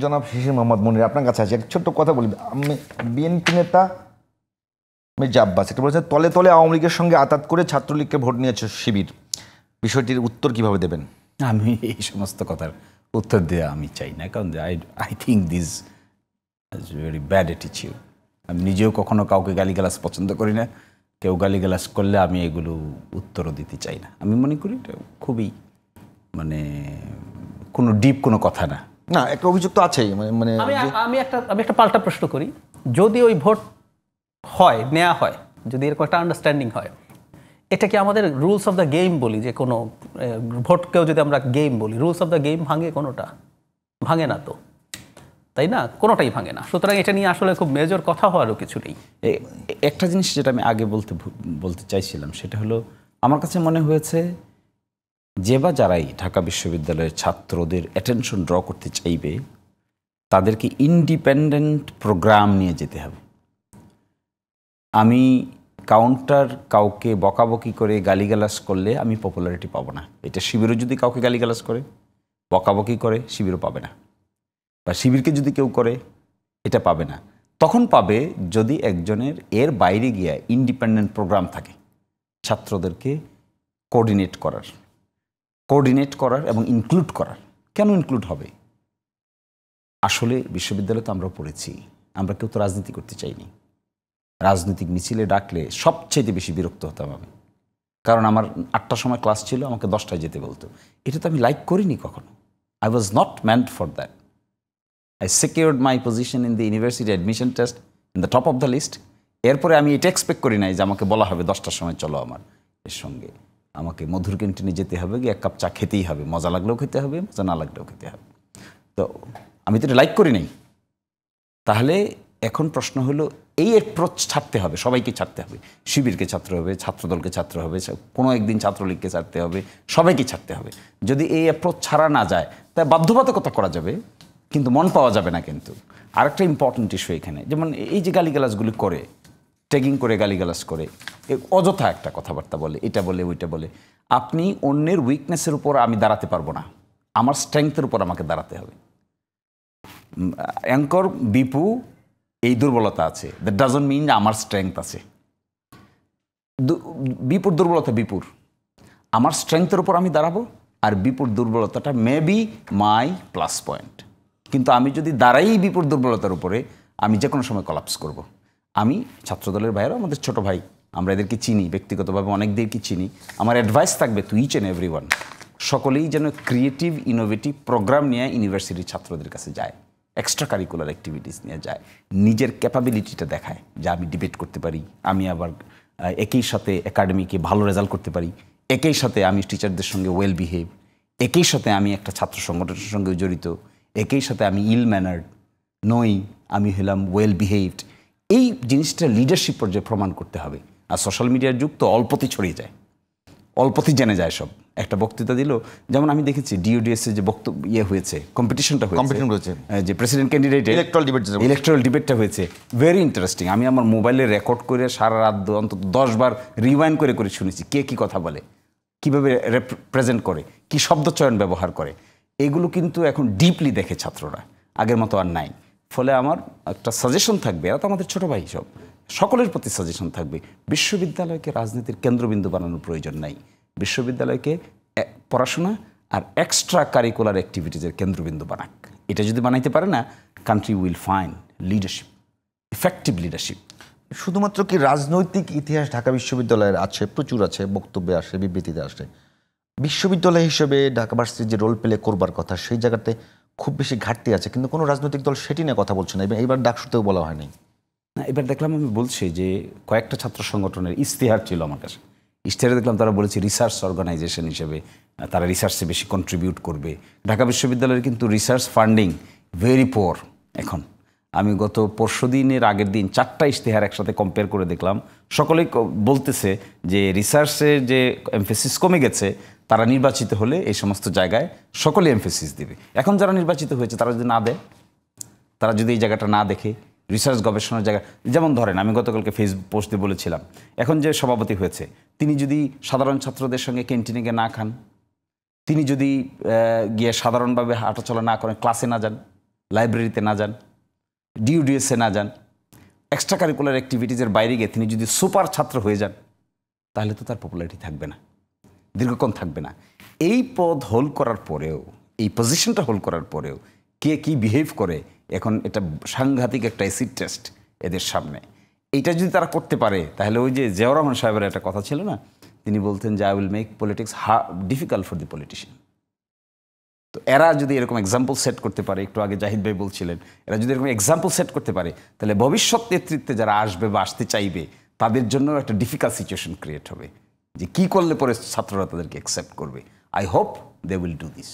জনাব শিশির মোহাম্মদ মনির, আপনার কাছে আছে একটা ছোট্ট কথা বলি। আমি বিএনপি নেতা মির্জা আব্বাস এটা বলেছেন, তলে তলে আওয়ামী লীগের সঙ্গে আতাত করে ছাত্রলীগকে ভোট নিয়েছে শিবির। বিষয়টির উত্তর কিভাবে দেবেন? আমি এই সমস্ত কথার উত্তর দেওয়া আমি চাই না, কারণ I think this is very bad attitude. আমি নিজেও কখনো কাউকে গালিগালাজ পছন্দ করি না, কেউ গালিগালাজ করলে আমি এগুলো উত্তরও দিতে চাই না। আমি মনে করি এটা খুবই মানে কোনো ডিপ কোনো কথা না। না, একটা অভিযোগ তো আছেই। মানে আমি একটা পাল্টা প্রশ্ন করি, যদি ওই ভোট হয়, নেওয়া হয়, যদি এরকম একটা আন্ডারস্ট্যান্ডিং হয়, এটা কি আমাদের রুলস অফ দ্য গেম বলি, যে কোনো ভোটকেও যদি আমরা গেম বলি, রুলস অফ দ্য গেম ভাঙে? কোনোটা ভাঙে না তো, তাই না? কোনোটাই ভাঙে না। সুতরাং এটা নিয়ে আসলে খুব মেজর কথা হওয়ারও কিছু নেই। একটা জিনিস যেটা আমি আগে বলতে চাইছিলাম, সেটা হলো আমার কাছে মনে হয়েছে যে বা যারাই ঢাকা বিশ্ববিদ্যালয়ের ছাত্রদের অ্যাটেনশন ড্র করতে চাইবে তাদেরকে ইন্ডিপেন্ডেন্ট প্রোগ্রাম নিয়ে যেতে হবে। আমি কাউন্টার কাউকে বকাবকি করে গালিগালাজ করলে আমি পপুলারিটি পাবো না। এটা শিবিরও যদি কাউকে গালিগালাজ করে, বকাবকি করে, শিবিরও পাবে না। বা শিবিরকে যদি কেউ করে, এটা পাবে না। তখন পাবে যদি একজনের এর বাইরে গিয়ে ইন্ডিপেন্ডেন্ট প্রোগ্রাম থাকে, ছাত্রদেরকে কোঅর্ডিনেট করার এবং ইনক্লুড করার। কেন ইনক্লুড হবে? আসলে বিশ্ববিদ্যালয়ে তো আমরা পড়েছি, আমরা কেউ তো রাজনীতি করতে চাইনি। রাজনৈতিক মিছিলে ডাকলে সবচেয়ে বেশি বিরক্ত হতাম আমি, কারণ আমার 8টার সময় ক্লাস ছিল, আমাকে 10টায় যেতে বলতো। এটা তো আমি লাইক করিনি কখনো। I was not meant for that. I secured my position in the university admission test in the top of the list. এরপরে আমি এটা এক্সপেক্ট করি নাই যে আমাকে বলা হবে 10টার সময় চলো আমার এর সঙ্গে, আমাকে মধুর ক্যান্টিনে যেতে হবে, গিয়ে 1 কাপ চা খেতেই হবে, মজা লাগলেও খেতে হবে, মজা না লাগলেও খেতে হবে। তো আমি তো এটা লাইক করি নাই। তাহলে এখন প্রশ্ন হলো, এই অ্যাপ্রোচ ছাড়তে হবে, সবাইকে ছাড়তে হবে। শিবিরকে ছাড়তে হবে, ছাত্রদলকে ছাড়তে হবে, কোনো একদিন ছাত্রলীগকে ছাড়তে হবে, সবাইকে ছাড়তে হবে। যদি এই অ্যাপ্রোচ ছাড়া না যায়, তাই বাধ্যবাধকতা করা যাবে, কিন্তু মন পাওয়া যাবে না। কিন্তু আরেকটা ইম্পর্টেন্ট ইস্যু এখানে, যেমন এই যে গালিগালাজগুলি করে, ট্যাগিং করে গালিগালাজ করে, অযথা একটা কথাবার্তা বলে, এটা বলে ওইটা বলে। আপনি অন্যের উইকনেসের উপর আমি দাঁড়াতে পারবো না, আমার স্ট্রেংথের উপর আমাকে দাঁড়াতে হবে। অ্যাঙ্কর বিপু এই দুর্বলতা আছে, দ্যাট ডাজন্ট মিন যে আমার স্ট্রেংথ আছে। বিপুর দুর্বলতা বিপুর, আমার স্ট্রেংথের উপর আমি দাঁড়াবো, আর বিপুর দুর্বলতাটা may be my plus point. কিন্তু আমি যদি দাঁড়াই বিপুর দুর্বলতার উপরে, আমি যে কোনো সময় কলাপস করব। আমি ছাত্রদলের ভাইয়েরা, আমাদের ছোট ভাই, আমরা এদেরকে চিনি ব্যক্তিগতভাবে, অনেকদেরকে চিনি। আমার অ্যাডভাইস থাকবে টু ইচ অ্যান্ড এভরিওয়ান, সকলেই যেন ক্রিয়েটিভ ইনোভেটিভ প্রোগ্রাম নিয়ে ইউনিভার্সিটির ছাত্রদের কাছে যায়, এক্সট্রা কারিকুলার অ্যাক্টিভিটিস নিয়ে যায়, নিজের ক্যাপাবিলিটিটা দেখায় যে আমি ডিবেট করতে পারি, আমি আবার একই সাথে একাডেমিকে ভালো রেজাল্ট করতে পারি, একই সাথে আমি টিচারদের সঙ্গে ওয়েল বিহেভ, একই সাথে আমি একটা ছাত্র সংগঠনের সঙ্গে জড়িত, একই সাথে আমি ইল ম্যানার্ড নই, আমি হলাম ওয়েল বিহেভড। এই জিনিসটা লিডারশিপ পর্যায়ে প্রমাণ করতে হবে। আর সোশ্যাল মিডিয়ার যুগ তো অল্পতেই ছড়িয়ে যায়, অল্পতেই জেনে যায় সব। একটা বক্তৃতা দিল, যেমন আমি দেখেছি DODS যে বক্তব্য হয়েছে, কম্পিটিশনটা হয়েছে, যে প্রেসিডেন্ট ক্যান্ডিডেট ইলেকট্রাল ডিবেটটা হয়েছে, ভেরি ইন্টারেস্টিং। আমি আমার মোবাইলে রেকর্ড করে সারা রাত অন্তত 10 বার রিওয়াইন্ড করে করে শুনেছি, কে কী কথা বলে, কীভাবে রিপ্রেজেন্ট করে, কী শব্দচয়ন ব্যবহার করে। এগুলো কিন্তু এখন ডিপলি দেখে ছাত্ররা, আগের মতো আর নাই। ফলে আমার একটা সাজেশন থাকবে, এরা তো আমাদের ছোটো ভাই, সকলের প্রতি সাজেশন থাকবে, বিশ্ববিদ্যালয়কে রাজনীতির কেন্দ্রবিন্দু বানানোর প্রয়োজন নাই। বিশ্ববিদ্যালয়কে পড়াশোনা আর এক্সট্রা কারিকুলার অ্যাক্টিভিটিজের কেন্দ্রবিন্দু বানাক। এটা যদি বানাইতে পারে না, country will find leadership, effective leadership. শুধুমাত্র কি রাজনৈতিক ইতিহাস ঢাকা বিশ্ববিদ্যালয়ের আছে, প্রচুর আছে, বক্তব্যে আসে, বিবৃতিতে আসে। বিশ্ববিদ্যালয় হিসেবে ঢাকা ভার্সিটির যে রোল প্লে করবার কথা, সেই জায়গাতে খুব বেশি ঘাটতি আছে, কিন্তু কোনো রাজনৈতিক দল সেটি নিয়ে কথা বলছে না। এবং এইবার ডাকসুতেও বলা হয়নি। না, এবার দেখলাম, আমি বলছি যে কয়েকটা ছাত্র সংগঠনের ইশতেহার ছিল আমার কাছে, ইশতেহারে দেখলাম তারা বলেছে রিসার্চ অর্গানাইজেশন হিসেবে তারা রিসার্চে বেশি কন্ট্রিবিউট করবে। ঢাকা বিশ্ববিদ্যালয়ের কিন্তু রিসার্চ ফান্ডিং ভেরি পোর এখন। আমি গত পরশুদিনের আগের দিন 4টা ইশতেহার একসাথে কম্পেয়ার করে দেখলাম, সকলেই বলতেছে যে রিসার্চের যে এমফেসিস কমে গেছে, তারা নির্বাচিত হলে এই সমস্ত জায়গায় সকলে এমফেসিস দেবে। এখন যারা নির্বাচিত হয়েছে তারা যদি না দেয়, তারা যদি এই জায়গাটা না দেখে, রিসার্চ গবেষণার জায়গা, যেমন ধরেন আমি গতকালকে ফেসবুক পোস্টে বলেছিলাম, এখন যে সভাপতি হয়েছে তিনি যদি সাধারণ ছাত্রদের সঙ্গে ক্যান্টিনে গিয়ে না খান, তিনি যদি গিয়ে সাধারণভাবে হাঁটাচলা না করেন, ক্লাসে না যান, লাইব্রেরিতে না যান, ডিউডিএসে না যান, এক্সট্রা কারিকুলার অ্যাক্টিভিটিজের বাইরে গিয়ে তিনি যদি সুপার ছাত্র হয়ে যান, তাহলে তো তার পপুলারিটি থাকবে না, দীর্ঘক্ষণ থাকবে না। এই পদ হোল্ড করার পরেও, এই পজিশনটা হোল্ড করার পরেও কে কি বিহেভ করে, এখন এটা সাংঘাতিক একটা অ্যাসিড টেস্ট এদের সামনে। এইটা যদি তারা করতে পারে, তাহলে ওই যে জিয়াউর রহমান সাহেবের একটা কথা ছিল না, তিনি বলতেন যে I will make politics difficult for the politician. তো এরা যদি এরকম এক্সাম্পল সেট করতে পারে, একটু আগে জাহিদ ভাই বলছিলেন, এরা যদি এরকম এক্সাম্পল সেট করতে পারে, তাহলে ভবিষ্যৎ নেতৃত্বে যারা আসবে বা আসতে চাইবে তাদের জন্য একটা ডিফিকাল্ট সিচুয়েশন ক্রিয়েট হবে, যে কি করলে পরে ছাত্ররা তাদেরকে অ্যাকসেপ্ট করবে। I hope they will do this.